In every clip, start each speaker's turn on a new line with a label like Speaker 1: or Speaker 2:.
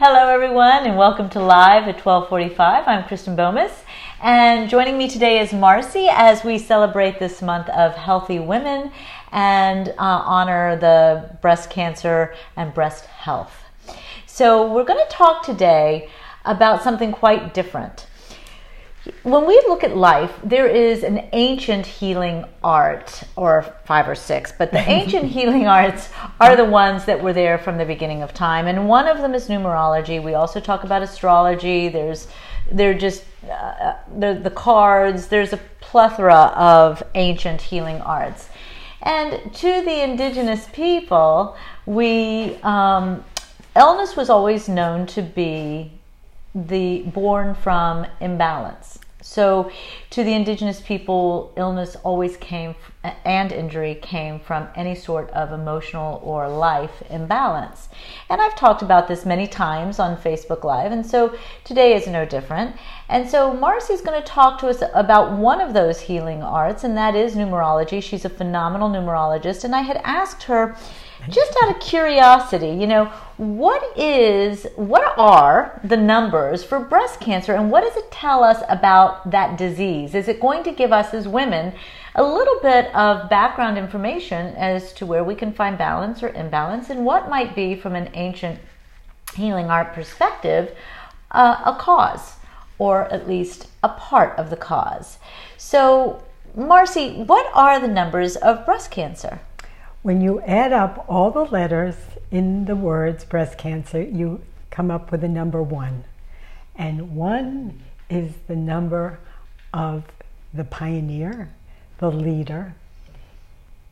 Speaker 1: Hello everyone and welcome to Live at 12:45. I'm Kristen Bomas and joining me today is Marcy as we celebrate this month of healthy women and honor the breast cancer and breast health. So we're going to talk today about something quite different. When we look at life, there is an ancient healing art, or 5 or 6, but the ancient healing arts are the ones that were there from the beginning of time. And one of them is numerology. We also talk about astrology. There's the cards. There's a plethora of ancient healing arts. And to the indigenous people, illness was always known to be born from imbalance. So to the indigenous people, illness always came and injury came from any sort of emotional or life imbalance. And I've talked about this many times on Facebook Live, and so today is no different. And so Marcy's going to talk to us about one of those healing arts, and that is numerology. She's a phenomenal numerologist, and I had asked her, just out of curiosity, what are the numbers for breast cancer and what does it tell us about that disease? Is it going to give us as women a little bit of background information as to where we can find balance or imbalance and what might be, from an ancient healing art perspective, a cause, or at least a part of the cause? So, Marcy, what are the numbers of breast cancer?
Speaker 2: When you add up all the letters in the words breast cancer, you come up with a number 1. And 1 is the number of the pioneer, the leader,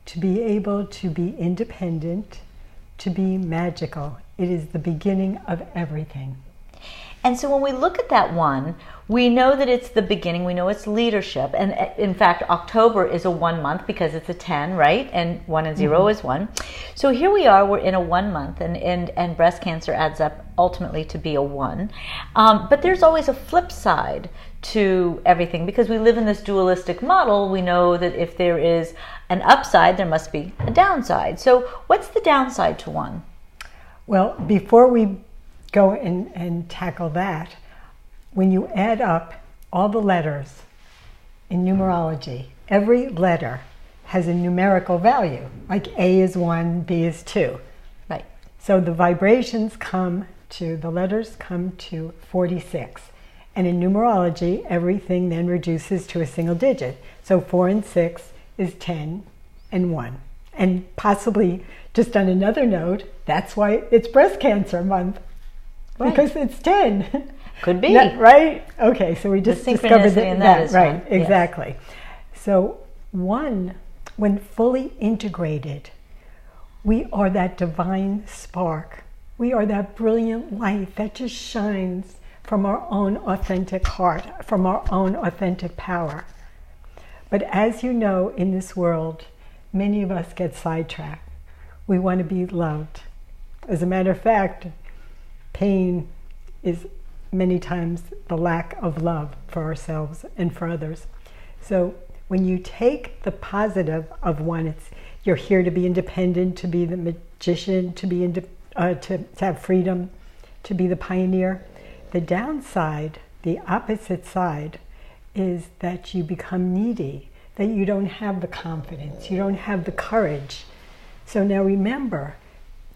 Speaker 2: to be able to be independent, to be magical. It is the beginning of everything.
Speaker 1: And so when we look at that 1, we know that it's the beginning, we know it's leadership. And in fact, October is a 1 month because it's a 10, right? And 1 and 0 is 1. So here we are, we're in a 1 month, and breast cancer adds up ultimately to be a 1. But there's always a flip side to everything because we live in this dualistic model. We know that if there is an upside, there must be a downside. So what's the downside to 1?
Speaker 2: Well, before we go and tackle that, when you add up all the letters in numerology, every letter has a numerical value. Like A is 1, B is 2.
Speaker 1: Right.
Speaker 2: So the letters come to 46. And in numerology, everything then reduces to a single digit. So 4 and 6 is 10 and 1. And possibly, just on another note, that's why it's breast cancer month. Right. Because it's 10.
Speaker 1: Could be.
Speaker 2: Right? Okay, so we just discovered that
Speaker 1: is
Speaker 2: right,
Speaker 1: one.
Speaker 2: Exactly.
Speaker 1: Yes.
Speaker 2: So 1, when fully integrated, we are that divine spark. We are that brilliant light that just shines from our own authentic heart, from our own authentic power. But as you know, in this world, many of us get sidetracked. We want to be loved. As a matter of fact, pain is many times the lack of love for ourselves and for others. So when you take the positive of 1, you're here to be independent, to be the magician, to have freedom, to be the pioneer. The downside, the opposite side, is that you become needy, that you don't have the confidence, you don't have the courage. So now remember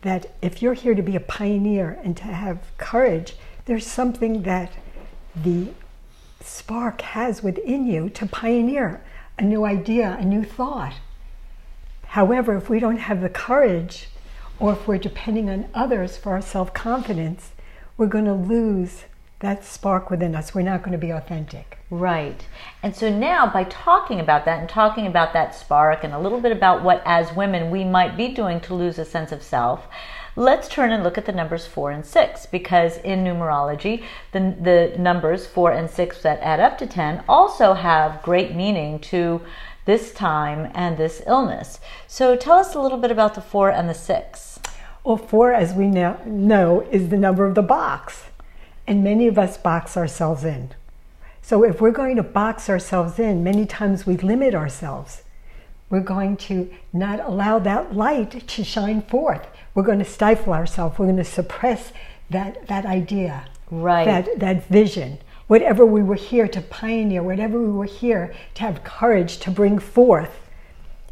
Speaker 2: that if you're here to be a pioneer and to have courage, there's something that the spark has within you to pioneer a new idea, a new thought. However, if we don't have the courage, or if we're depending on others for our self-confidence, we're going to lose that spark within us. We're not going to be authentic.
Speaker 1: Right. And so now, by talking about that and talking about that spark and a little bit about what as women we might be doing to lose a sense of self, let's turn and look at the numbers 4 and 6, because in numerology, the numbers 4 and 6 that add up to 10 also have great meaning to this time and this illness. So tell us a little bit about the 4 and the 6.
Speaker 2: Well, 4, as we now know, is the number of the box. And many of us box ourselves in. So if we're going to box ourselves in, many times we limit ourselves. We're going to not allow that light to shine forth. We're going to stifle ourselves. We're going to suppress that idea,
Speaker 1: Right.
Speaker 2: that vision. Whatever we were here to pioneer, whatever we were here to have courage to bring forth,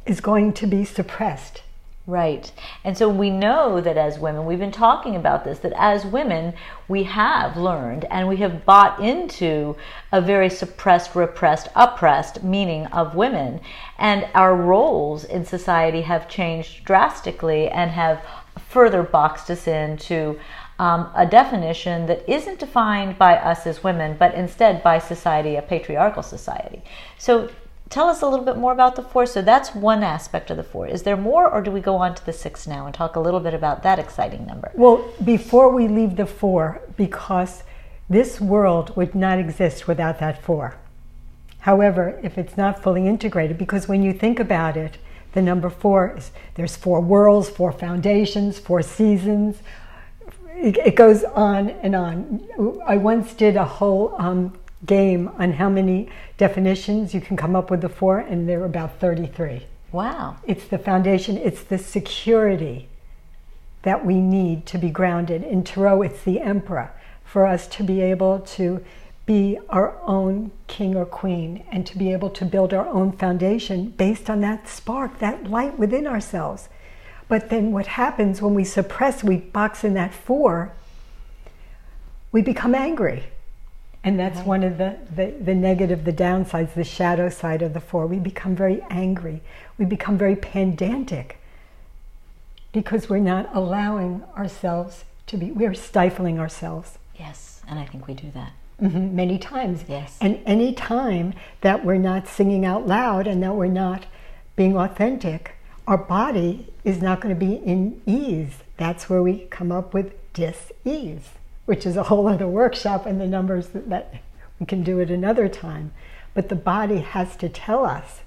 Speaker 2: is going to be suppressed.
Speaker 1: Right. And so we know that as women, we've been talking about this, that as women, we have learned and we have bought into a very suppressed, repressed, oppressed meaning of women. And our roles in society have changed drastically and have further boxed us into a definition that isn't defined by us as women, but instead by society, a patriarchal society. So tell us a little bit more about the 4. So that's one aspect of the 4. Is there more, or do we go on to the 6 now and talk a little bit about that exciting number?
Speaker 2: Well, before we leave the 4, because this world would not exist without that 4. However, if it's not fully integrated, because when you think about it, the number 4 is, there's 4 worlds, 4 foundations, 4 seasons. It goes on and on. I once did a whole game on how many definitions you can come up with the 4, and there were about 33.
Speaker 1: Wow.
Speaker 2: It's the foundation, it's the security that we need to be grounded. In Tarot, it's the Emperor, for us to be able to be our own king or queen and to be able to build our own foundation based on that spark, that light within ourselves. But then what happens when we suppress, we box in that 4, we become angry. And that's right. One of the negative, the downsides, the shadow side of the 4. We become very angry. We become very pedantic because we're not allowing ourselves to be, we're stifling ourselves.
Speaker 1: Yes, and I think we do that.
Speaker 2: Mm-hmm, many times.
Speaker 1: Yes.
Speaker 2: And any time that we're not singing out loud and that we're not being authentic, our body is not going to be in ease. That's where we come up with dis-ease, which is a whole other workshop, and the numbers that we can do at another time. But the body has to tell us.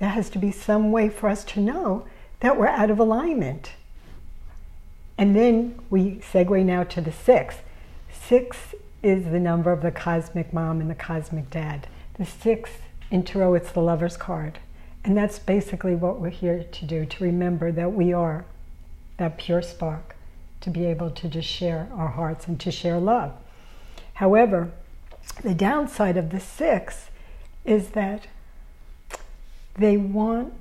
Speaker 2: There has to be some way for us to know that we're out of alignment. And then we segue now to the 6. 6 is the number of the cosmic mom and the cosmic dad. The 6 in Tarot, it's the Lover's card. And that's basically what we're here to do, to remember that we are that pure spark, to be able to just share our hearts and to share love. However, the downside of the 6 is that they want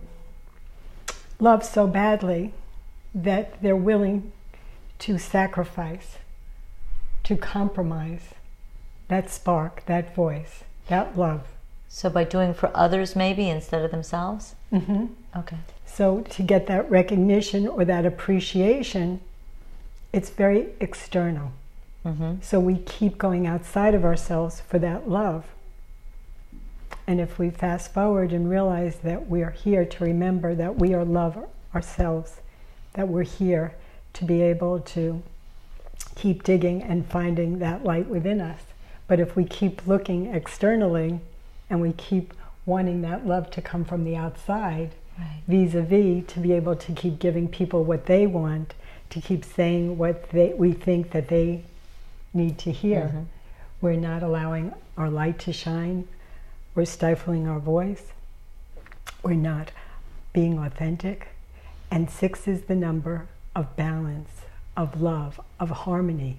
Speaker 2: love so badly that they're willing to sacrifice, to compromise that spark, that voice, that love.
Speaker 1: So by doing for others maybe instead of themselves?
Speaker 2: Mm-hmm.
Speaker 1: Okay.
Speaker 2: So to get that recognition or that appreciation, it's very external.
Speaker 1: Mm-hmm.
Speaker 2: So we keep going outside of ourselves for that love. And if we fast forward and realize that we are here to remember that we are love ourselves, that we're here to be able to keep digging and finding that light within us. But if we keep looking externally and we keep wanting that love to come from the outside,
Speaker 1: right,
Speaker 2: vis-a-vis to be able to keep giving people what they want, to keep saying what we think that they need to hear,
Speaker 1: mm-hmm,
Speaker 2: we're not allowing our light to shine. We're stifling our voice. We're not being authentic. And 6 is the number of balance, of love, of harmony.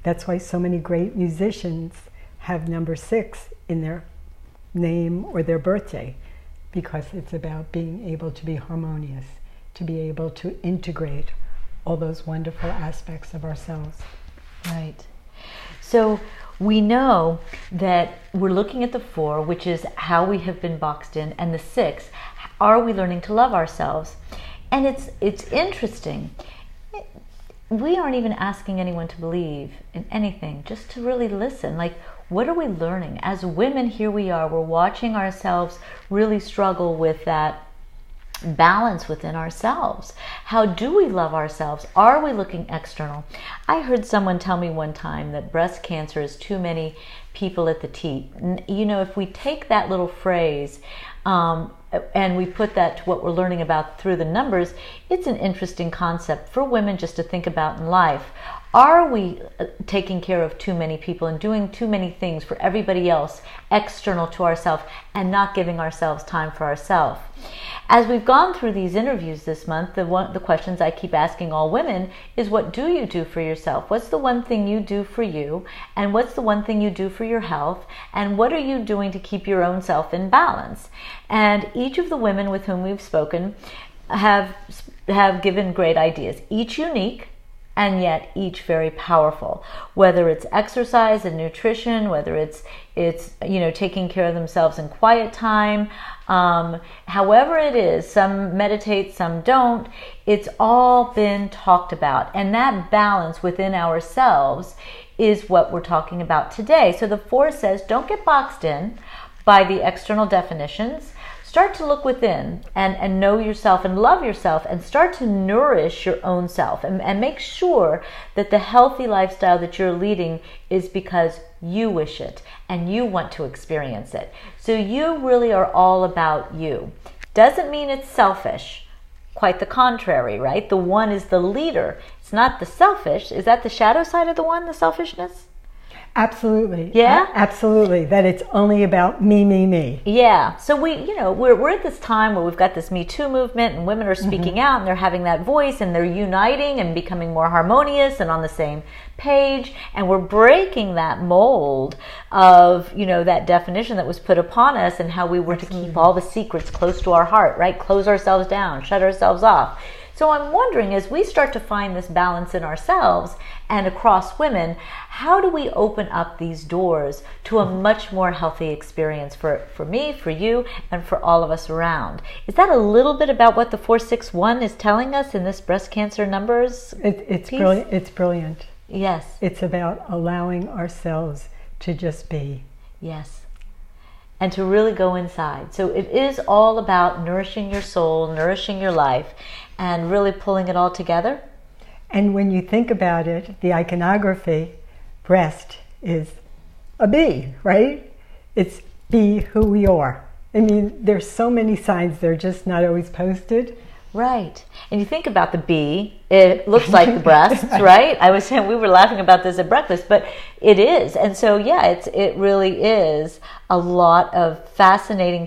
Speaker 2: That's why so many great musicians have number 6 in their name or their birthday, because it's about being able to be harmonious, to be able to integrate all those wonderful aspects of ourselves.
Speaker 1: Right. So we know that we're looking at the 4, which is how we have been boxed in, and the 6, are we learning to love ourselves? And it's interesting. We aren't even asking anyone to believe in anything, just to really listen. Like, what are we learning? As women, here we are, we're watching ourselves really struggle with that balance within ourselves. How do we love ourselves? Are we looking external? I heard someone tell me one time that breast cancer is too many people at the teat. You know, if we take that little phrase and we put that to what we're learning about through the numbers, it's an interesting concept for women just to think about in life. Are we taking care of too many people and doing too many things for everybody else external to ourselves and not giving ourselves time for ourselves? As we've gone through these interviews this month, the questions I keep asking all women is, what do you do for yourself? What's the one thing you do for you? And what's the one thing you do for your health? And what are you doing to keep your own self in balance? And each of the women with whom we've spoken have given great ideas, each unique, and yet each very powerful. Whether it's exercise and nutrition, whether it's taking care of themselves in quiet time, however it is, some meditate, some don't, it's all been talked about. And that balance within ourselves is what we're talking about today. So the 4 says, don't get boxed in by the external definitions. Start to look within and know yourself and love yourself, and start to nourish your own self, and make sure that the healthy lifestyle that you're leading is because you wish it and you want to experience it. So you really are all about you. Doesn't mean it's selfish. Quite the contrary, right? The 1 is the leader. It's not the selfish. Is that the shadow side of the 1, the selfishness?
Speaker 2: Absolutely.
Speaker 1: Yeah?
Speaker 2: Absolutely. That it's only about me, me, me.
Speaker 1: Yeah. So we're at this time where we've got this Me Too movement, and women are speaking out, and they're having that voice, and they're uniting and becoming more harmonious and on the same page. And we're breaking that mold of, that definition that was put upon us, and how we were to keep all the secrets close to our heart, right? Close ourselves down, shut ourselves off. So I'm wondering, as we start to find this balance in ourselves and across women, how do we open up these doors to a much more healthy experience for me, for you, and for all of us around? Is that a little bit about what the 461 is telling us in this breast cancer numbers?
Speaker 2: It's brilliant. It's brilliant.
Speaker 1: Yes.
Speaker 2: It's about allowing ourselves to just be.
Speaker 1: Yes. And to really go inside. So it is all about nourishing your soul, nourishing your life, and really pulling it all together.
Speaker 2: And when you think about it, the iconography, breast is a bee, right? It's be who we are. I mean, there's so many signs, they're just not always posted.
Speaker 1: Right. And you think about the bee, it looks like the breasts, right? I was saying, we were laughing about this at breakfast, but it is. And so, yeah, it really is a lot of fascinating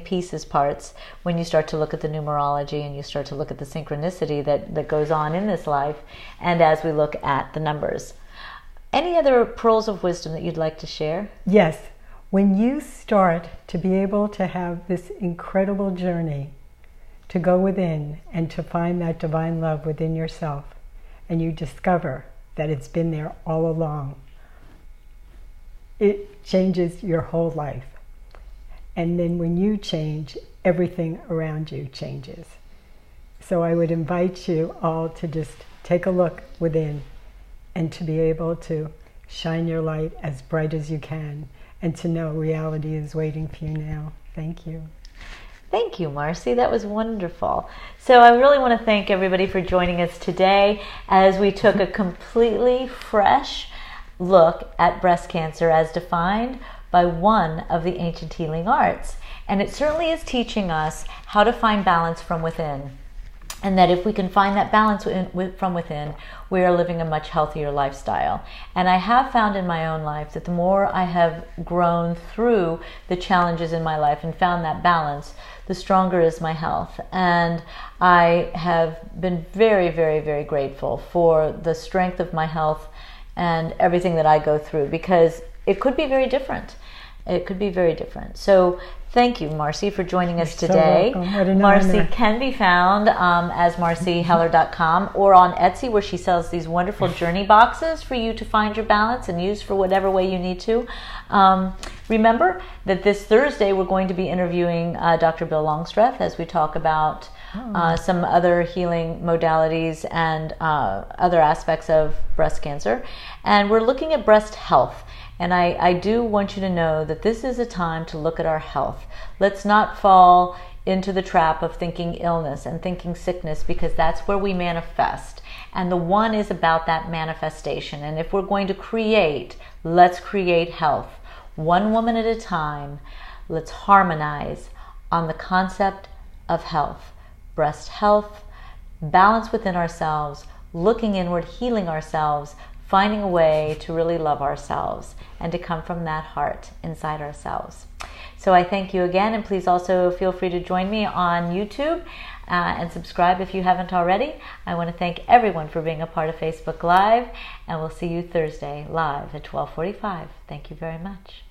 Speaker 1: parts when you start to look at the numerology and you start to look at the synchronicity that goes on in this life, and as we look at the numbers. Any other pearls of wisdom that you'd like to share?
Speaker 2: Yes. When you start to be able to have this incredible journey to go within and to find that divine love within yourself, and you discover that it's been there all along, it changes your whole life. And then when you change, everything around you changes. So I would invite you all to just take a look within, and to be able to shine your light as bright as you can, and to know reality is waiting for you now. Thank you.
Speaker 1: Thank you, Marcy. That was wonderful. So I really want to thank everybody for joining us today as we took a completely fresh look at breast cancer as defined by one of the ancient healing arts. And it certainly is teaching us how to find balance from within. And that if we can find that balance from within, we are living a much healthier lifestyle. And I have found in my own life that the more I have grown through the challenges in my life and found that balance, the stronger is my health. And I have been very, very, very grateful for the strength of my health and everything that I go through, because it could be very different. It could be very different. So thank you, Marcy, for joining us today. Marcy can be found as marcyheller.com or on Etsy, where she sells these wonderful journey boxes for you to find your balance and use for whatever way you need to. Remember that this Thursday we're going to be interviewing Dr. Bill Longstreth as we talk about some other healing modalities and other aspects of breast cancer. And we're looking at breast health. And I do want you to know that this is a time to look at our health. Let's not fall into the trap of thinking illness and thinking sickness, because that's where we manifest. And the one is about that manifestation. And if we're going to create, let's create health. One woman at a time. Let's harmonize on the concept of health. Breast health, balance within ourselves, looking inward, healing ourselves, finding a way to really love ourselves and to come from that heart inside ourselves. So I thank you again, and please also feel free to join me on YouTube and subscribe if you haven't already. I want to thank everyone for being a part of Facebook Live, and we'll see you Thursday live at 12:45. Thank you very much.